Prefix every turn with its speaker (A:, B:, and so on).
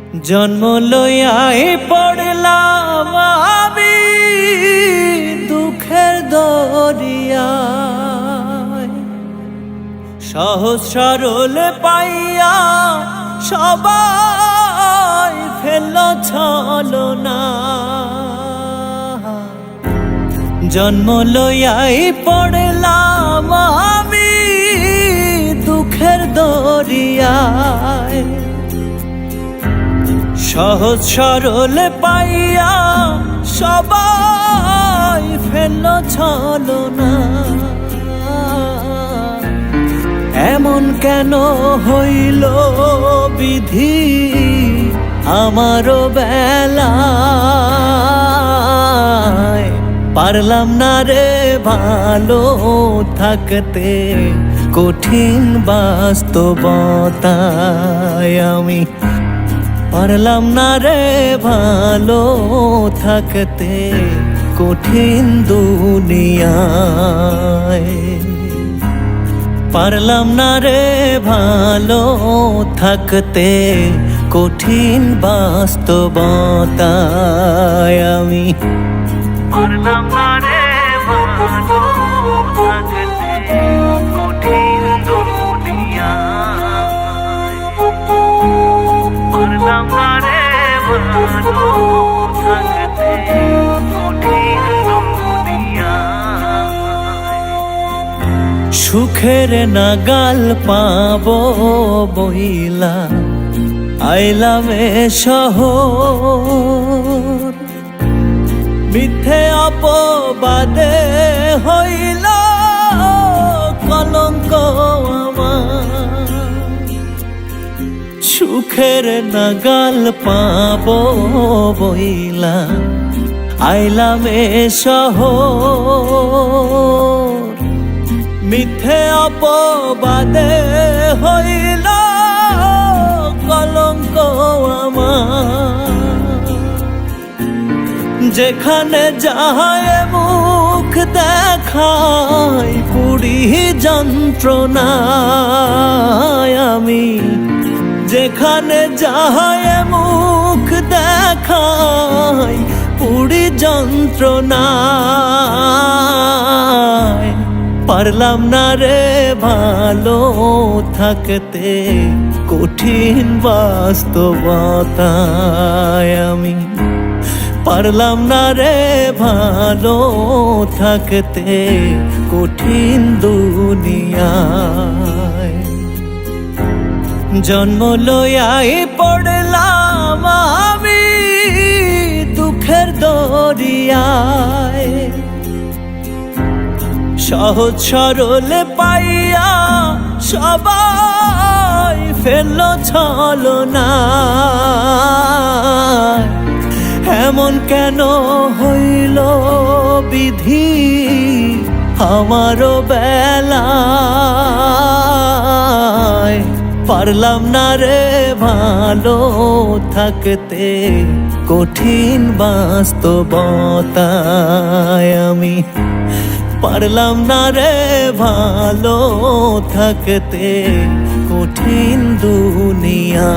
A: জন্ম লইয়াই পড়লাম আমি দুঃখের দরিয়ায়, সহজ সরল পাইয়া সবাই ফেলল ছলনা। জন্ম লইয়াই পড়লাম আমি দুঃখের দরিয়ায়, সহজ সরল পাইয়া সবাই ফেলল ছলনা। এমন কেন হইল বিধি আমারও বেলায়, পারলাম না রে ভালো থাকতে কঠিন বাস্তবতায়। আমি পারলাম না রে ভালো থাকতে কঠিন দুনিয়ায়, পারলাম না রে ভালো থাকতে কঠিন বাস্তবতায়। আমি পারলাম না রে ভালো থাকতে কঠিন দুনিয়ায়, পারলাম না রে ভালো থাকতে কঠিন দুনিয়ায়। সুখের নাগাল পাবো বইলা আইলাম এ শহর, মিথ্যে অপবাদে হইল কলঙ্ক আমার। সুখের নাগাল পাবো বইলা আইলাম এ শহর, মিথ্যে অপবাদে হইল কলঙ্ক আমার। যেখানে যাহায় মুখ দেখাই পুরি যন্ত্রণায়। আমি যেখানে যাহায় মুখ দেখাই পুরি যন্ত্রণায়, পারলাম না রে ভালো থাকতে কঠিন বাস্তবতায়। আমি পারলাম না রে ভালো থাকতে কঠিন দুনিয়ায়। জন্ম লইয়াই পড়লাম আমি দুঃখের দরিয়ায়, সহজ সরল পাইয়া সবাই ফেলল ছলনা। এমন কেন হইল বিধি আমারও বেলায়, পারলাম না রে ভালো থাকতে কঠিন বাস্তবতায়। আমি পারলাম না রে ভালো থাকতে কঠিন দুনিয়া।